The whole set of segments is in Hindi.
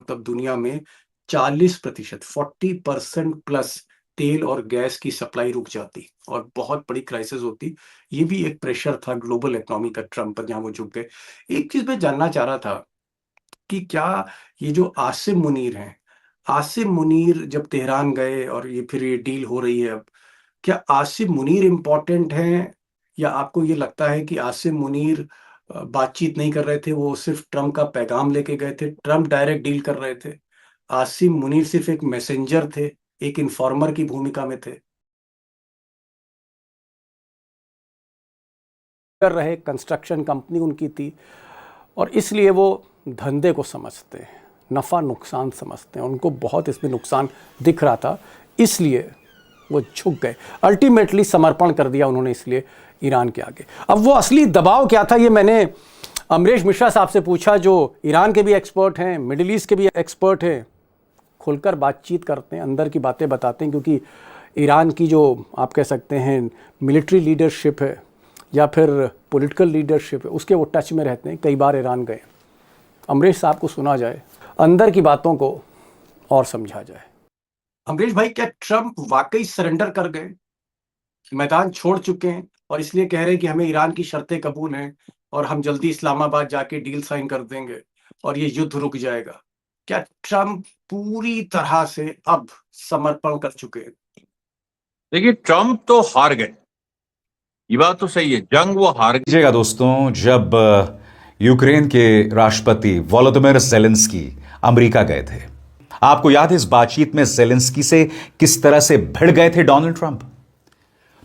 मतलब दुनिया में 40% 40% प्लस तेल और गैस की सप्लाई रुक जाती और बहुत बड़ी क्राइसिस होती। ये भी एक प्रेशर था ग्लोबल इकोनॉमी का ट्रम्प पर, जहाँ वो झुक गए। एक चीज़ मैं जानना चाह रहा था कि क्या ये जो आसिम मुनीर हैं, आसिम मुनीर जब तेहरान गए और ये फिर ये डील हो रही है अब, क्या आसिम मुनीर इम्पोर्टेंट हैं या आपको ये लगता है कि आसिम मुनीर बातचीत नहीं कर रहे थे, वो सिर्फ ट्रम्प का पैगाम लेके गए थे, ट्रम्प डायरेक्ट डील कर रहे थे, आसिम मुनीर सिर्फ एक मैसेंजर थे, एक इन्फॉर्मर की भूमिका में थे? कर रहे कंस्ट्रक्शन कंपनी उनकी थी और इसलिए वो धंधे को समझते हैं, नफ़ा नुकसान समझते हैं, उनको बहुत इसमें नुकसान दिख रहा था, इसलिए वो झुक गए, अल्टीमेटली समर्पण कर दिया उन्होंने इसलिए ईरान के आगे। अब वो असली दबाव क्या था, ये मैंने अमरीश मिश्रा साहब से पूछा, जो ईरान के भी एक्सपर्ट हैं, मिडिल ईस्ट के भी एक्सपर्ट हैं, खुलकर बातचीत करते हैं, अंदर की बातें बताते हैं, क्योंकि ईरान की जो आप कह सकते हैं मिलिट्री लीडरशिप है या फिर पॉलिटिकल लीडरशिप है, उसके वो टच में रहते हैं, कई बार ईरान गए। अमरीश साहब को सुना जाए, अंदर की बातों को और समझा जाए। अमरीश भाई, क्या ट्रम्प वाकई सरेंडर कर गए, मैदान छोड़ चुके हैं और इसलिए कह रहे हैं कि हमें ईरान की शर्तें कबूल हैं और हम जल्दी इस्लामाबाद जाके डील साइन कर देंगे और ये युद्ध रुक जाएगा? क्या ट्रम्प पूरी तरह से अब समर्पण कर चुके हैं? देखिए, ट्रम्प तो हार गए, ये बात तो सही है, जंग वो हार लीजिएगा दोस्तों, जब यूक्रेन के राष्ट्रपति वोलोदिमीर ज़ेलेंस्की अमेरिका गए थे, आपको याद है इस बातचीत में ज़ेलेंस्की से किस तरह से भिड़ गए थे डोनाल्ड ट्रंप?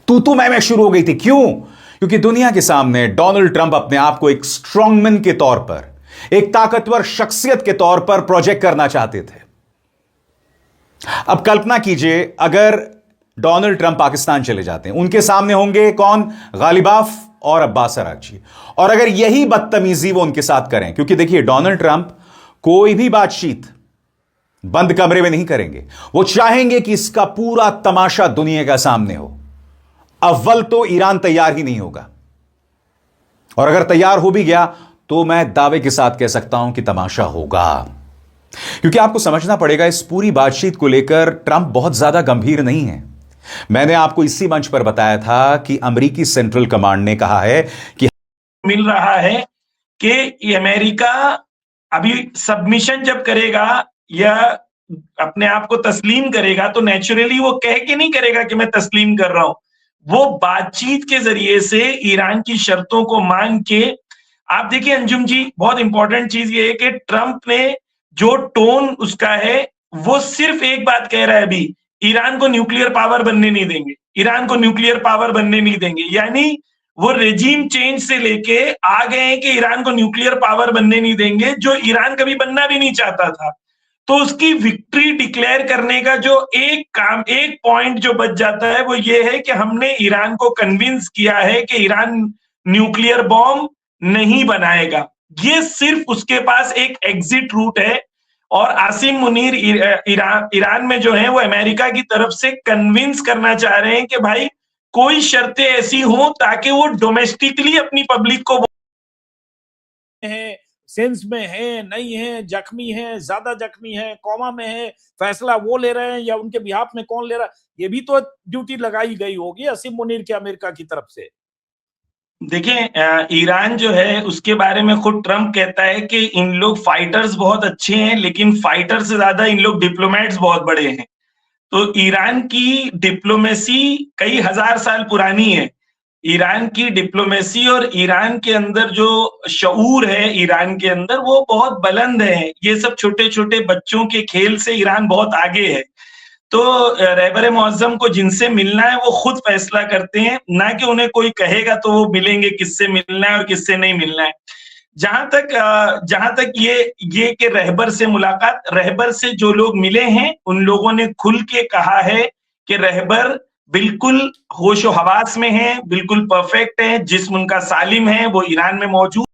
तू मैं शुरू हो गई थी। क्यों? क्योंकि दुनिया के सामने डोनाल्ड ट्रंप अपने आप को एक स्ट्रांगमैन के तौर पर, एक ताकतवर शख्सियत के तौर पर प्रोजेक्ट करना चाहते थे। अब कल्पना कीजिए, अगर डोनाल्ड ट्रंप पाकिस्तान चले जाते हैं, उनके सामने होंगे कौन? गालिबाफ और अब्बास अरागची। और अगर यही बदतमीजी वो उनके साथ करें, क्योंकि देखिए डोनाल्ड ट्रंप कोई भी बातचीत बंद कमरे में नहीं करेंगे, वो चाहेंगे कि इसका पूरा तमाशा दुनिया का सामने हो। अव्वल तो ईरान तैयार ही नहीं होगा, और अगर तैयार हो भी गया तो मैं दावे के साथ कह सकता हूं कि तमाशा होगा। क्योंकि आपको समझना पड़ेगा, इस पूरी बातचीत को लेकर ट्रंप बहुत ज्यादा गंभीर नहीं है। मैंने आपको इसी मंच पर बताया था कि अमेरिकी सेंट्रल कमांड ने कहा है कि मिल रहा है कि अमेरिका अभी सबमिशन जब करेगा या अपने आप को तस्लीम करेगा, तो नेचुरली वो कह के नहीं करेगा कि मैं तस्लीम कर रहा हूं, वो बातचीत के जरिए से ईरान की शर्तों को मान के। आप देखिए अंजुम जी, बहुत इंपॉर्टेंट चीज ये है कि ट्रंप ने जो टोन उसका है, वो सिर्फ एक बात कह रहा है अभी, ईरान को न्यूक्लियर पावर बनने नहीं देंगे, ईरान को न्यूक्लियर पावर बनने नहीं देंगे। यानी वो रेजिम चेंज से लेके आ गए हैं कि ईरान को न्यूक्लियर पावर बनने नहीं देंगे, जो ईरान कभी बनना भी नहीं चाहता था। तो उसकी विक्ट्री डिक्लेयर करने का जो एक काम, एक पॉइंट जो बच जाता है, वो ये है कि हमने ईरान को कन्विंस किया है कि ईरान न्यूक्लियर बॉम्ब नहीं बनाएगा। ये सिर्फ उसके पास एक एग्जिट रूट है। और आसिम मुनीर ईरान में जो है, वो अमेरिका की तरफ से कन्विंस करना चाह रहे हैं कि भाई कोई शर्तें ऐसी हो ताकि वो डोमेस्टिकली अपनी पब्लिक को है, सेंस में है, नहीं है, जख्मी है, ज्यादा जख्मी है, कोमा में है, फैसला वो ले रहे हैं या उनके बिहाफ में कौन ले रहा है, ये भी तो ड्यूटी लगाई गई होगी आसिम मुनीर के अमेरिका की तरफ से। देखिए, ईरान जो है उसके बारे में खुद ट्रम्प कहता है कि इन लोग फाइटर्स बहुत अच्छे हैं, लेकिन फाइटर से ज्यादा इन लोग डिप्लोमेट्स बहुत बड़े हैं। तो ईरान की डिप्लोमेसी कई हजार साल पुरानी है। ईरान की डिप्लोमेसी और ईरान के अंदर जो शऊर है ईरान के अंदर, वो बहुत बुलंद है। ये सब छोटे छोटे बच्चों के खेल से ईरान बहुत आगे है। तो रहबर मुअज्जम को जिनसे मिलना है वो खुद फैसला करते हैं, ना कि उन्हें कोई कहेगा तो वो मिलेंगे, किससे मिलना है और किससे नहीं मिलना है। जहां तक ये कि रहबर से मुलाकात, रहबर से जो लोग मिले हैं उन लोगों ने खुल के कहा है कि रहबर बिल्कुल होशो हवास में है, बिल्कुल परफेक्ट है, जिस्म उनका सालिम है, वो ईरान में मौजूद।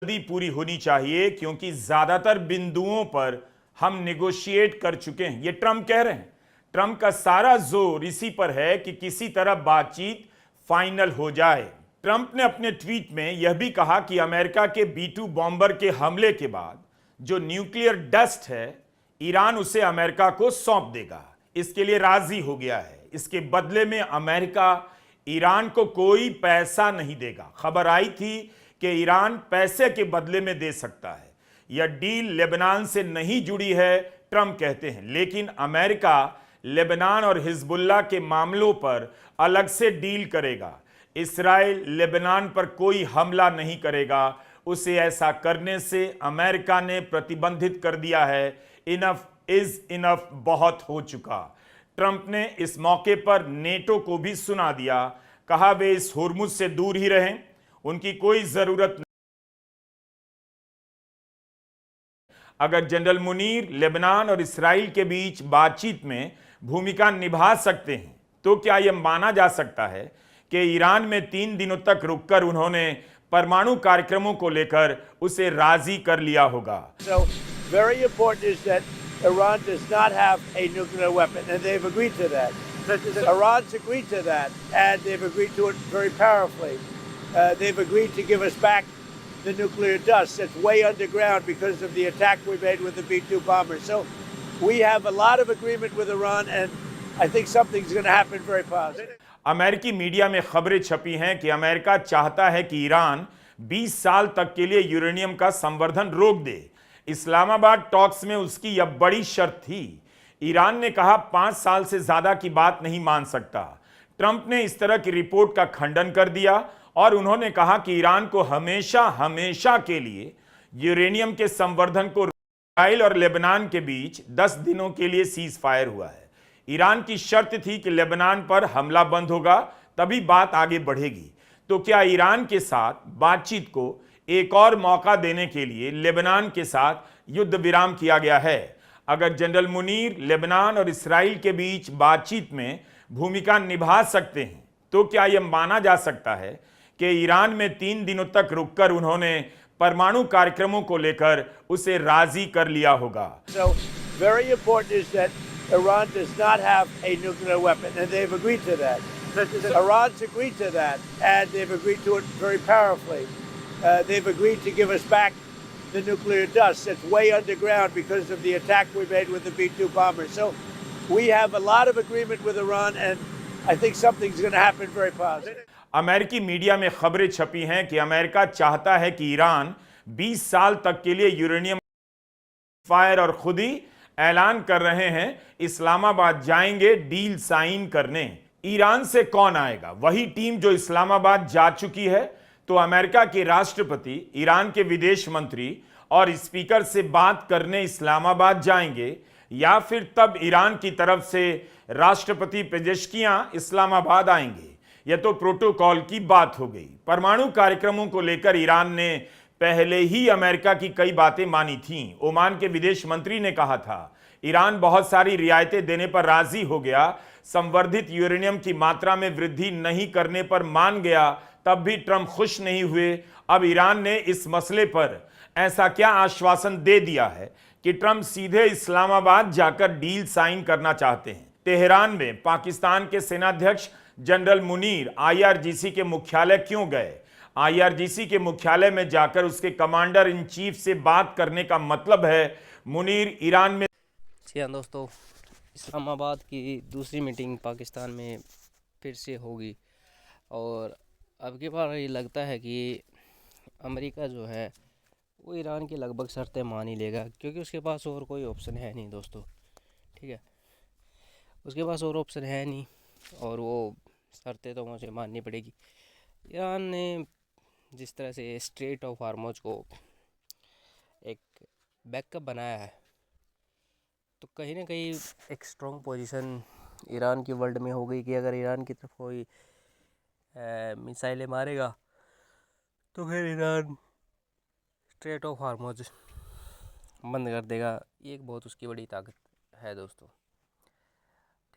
जल्दी पूरी होनी चाहिए, क्योंकि ज्यादातर बिंदुओं पर हम नेगोशिएट कर चुके हैं, ये ट्रम्प कह रहे हैं। ट्रम्प का सारा जोर इसी पर है कि किसी तरह बातचीत फाइनल हो जाए। ट्रम्प ने अपने ट्वीट में यह भी कहा कि अमेरिका के B-2 बॉम्बर के हमले के बाद जो न्यूक्लियर डस्ट है ईरान उसे अमेरिका को सौंप देगा, इसके लिए राजी हो गया है। इसके बदले में अमेरिका ईरान को कोई पैसा नहीं देगा। खबर आई थी कि ईरान पैसे के बदले में दे सकता है। यह डील लेबनान से नहीं जुड़ी है, ट्रंप कहते हैं, लेकिन अमेरिका लेबनान और हिजबुल्लाह के मामलों पर अलग से डील करेगा। इस्राएल लेबनान पर कोई हमला नहीं करेगा, उसे ऐसा करने से अमेरिका ने प्रतिबंधित कर दिया है। इनफ इज इनफ, बहुत हो चुका। ट्रंप ने इस मौके पर नेटो को भी सुना दिया, कहा वे इस होर्मुज से दूर ही रहें, उनकी कोई जरूरत नहीं। अगर जनरल मुनीर लेबनान और इस्राइल के बीच बातचीत में भूमिका निभा सकते हैं तो क्या यह माना जा सकता है कि ईरान में 3 दिनों तक रुककर उन्होंने परमाणु कार्यक्रमों को लेकर उसे राजी कर लिया होगा। So very important is that Iran does not have a nuclear weapon, and they've agreed to that. Iran's agreed to that, and they've agreed to it very powerfully. They've agreed to give us back the nuclear dust that's way underground because of the attack we made with the B-2 bomber. So we have a lot of agreement with Iran, and I think something's going to happen very positive. अमेरिकी मीडिया में खबरें छपी हैं कि अमेरिका चाहता है कि ईरान 20 साल तक के लिए यूरेनियम का संवर्धन रोक दे। इस्लामाबाद टॉक्स में उसकी यह बड़ी शर्त थी। ईरान ने कहा 5 साल से ज्यादा की बात नहीं मान सकता। ट्रंप ने इस तरह की रिपोर्ट का खंडन कर दिया और उन्होंने कहा कि ईरान को हमेशा हमेशा के लिए यूरेनियम के संवर्धन को इस्राइल और लेबनान के बीच 10 दिनों के लिए सीज फायर हुआ है। ईरान की शर्त थी कि लेबनान पर हमला बंद होगा तभी बात आगे बढ़ेगी। तो क्या ईरान के साथ बातचीत को एक और मौका देने के लिए लेबनान के साथ युद्ध विराम किया गया है? अगर जनरल मुनीर लेबनान और इस्राइल के बीच बातचीत में भूमिका निभा सकते हैं तो क्या यह माना जा सकता है कि ईरान में 3 दिनों तक रुककर उन्होंने परमाणु कार्यक्रमों को लेकर उसे राजी कर लिया होगा? So very important is that Iran does not have a nuclear weapon, and they've agreed to that. Iran's agreed to that, and they've agreed to it very powerfully. They've agreed to give us back the nuclear dust that's way underground because of the attack we made with the B-2 bomber. So we have a lot of agreement with Iran, and I think something's going to happen very positive. अमेरिकी मीडिया में खबरें छपी हैं कि अमेरिका चाहता है कि ईरान 20 साल तक के लिए यूरेनियम फायर और खुद ही ऐलान कर रहे हैं इस्लामाबाद जाएंगे डील साइन करने। ईरान से कौन आएगा? वही टीम जो इस्लामाबाद जा चुकी है। तो अमेरिका के राष्ट्रपति ईरान के विदेश मंत्री और स्पीकर से बात करने इस्लामाबाद जाएंगे या फिर तब ईरान की तरफ से राष्ट्रपति पेजेश्कियां इस्लामाबाद आएंगे? यह तो प्रोटोकॉल की बात हो गई। परमाणु कार्यक्रमों को लेकर ईरान ने पहले ही अमेरिका की कई बातें मानी थीं। ओमान के विदेश मंत्री ने कहा था ईरान बहुत सारी रियायतें देने पर राजी हो गया, संवर्धित यूरेनियम की मात्रा में वृद्धि नहीं करने पर मान गया, तब भी ट्रंप खुश नहीं हुए। अब ईरान ने इस मसले पर ऐसा क्या आश्वासन दे दिया है कि ट्रंप सीधे इस्लामाबाद जाकर डील साइन करना चाहते हैं? तेहरान में पाकिस्तान के सेनाध्यक्ष जनरल मुनीर आईआरजीसी के मुख्यालय क्यों गए? आईआरजीसी के मुख्यालय में जाकर उसके कमांडर इन चीफ से बात करने का मतलब है मुनीर ईरान में। जी हाँ दोस्तों, इस्लामाबाद की दूसरी मीटिंग पाकिस्तान में फिर से होगी और अब की बार ये लगता है कि अमेरिका जो है वो ईरान की लगभग शर्तें मान ही लेगा, क्योंकि उसके पास और कोई ऑप्शन है नहीं दोस्तों। ठीक है, उसके पास और ऑप्शन है नहीं और वो शर्तें तो मुझे माननी पड़ेगी। ईरान ने जिस तरह से स्ट्रेट ऑफ हार्मोज को एक बैकअप बनाया है, तो कहीं ना कहीं एक स्ट्रॉन्ग पोजीशन ईरान की वर्ल्ड में हो गई कि अगर ईरान की तरफ कोई मिसाइलें मारेगा तो फिर ईरान स्ट्रेट ऑफ हार्मोज बंद कर देगा। ये एक बहुत उसकी बड़ी ताकत है दोस्तों।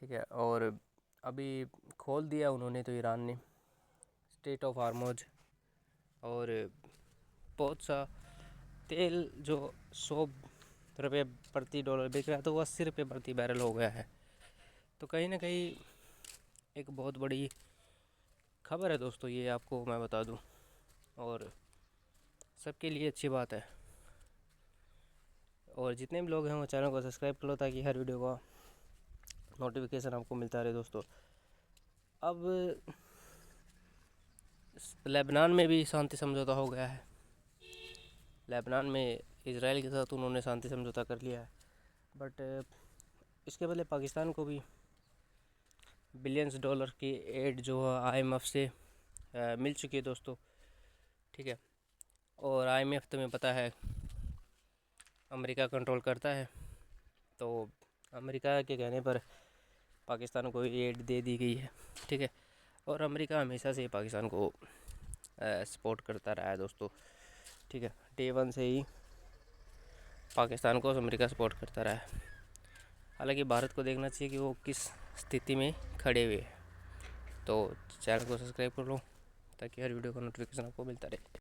ठीक है, और अभी खोल दिया उन्होंने तो ईरान ने स्ट्रेट ऑफ हार्मोज, और बहुत सा तेल जो 100 रुपये प्रति डॉलर बिक रहा है तो वो 80 रुपये प्रति बैरल हो गया है। तो कहीं ना कहीं एक बहुत बड़ी खबर है दोस्तों, ये आपको मैं बता दूं, और सबके लिए अच्छी बात है। और जितने भी लोग हैं वो चैनल को सब्सक्राइब कर लो ताकि हर वीडियो का नोटिफिकेशन आपको मिलता रहे दोस्तों। अब लेबनान में भी शांति समझौता हो गया है। लेबनान में इजराइल के साथ उन्होंने शांति समझौता कर लिया है, बट इसके बदले पाकिस्तान को भी बिलियंस डॉलर की एड जो है IMF से मिल चुकी है दोस्तों, ठीक है। और IMF तुम्हें पता है अमेरिका कंट्रोल करता है, तो अमेरिका के कहने पर पाकिस्तान को एड दे दी गई है, ठीक है। और अमेरिका हमेशा से पाकिस्तान को सपोर्ट करता रहा है दोस्तों, ठीक है। Day 1 से ही पाकिस्तान को अमेरिका सपोर्ट करता रहा है। हालांकि भारत को देखना चाहिए कि वो किस स्थिति में खड़े हुए हैं। तो चैनल को सब्सक्राइब कर लो ताकि हर वीडियो का नोटिफिकेशन आपको मिलता रहे।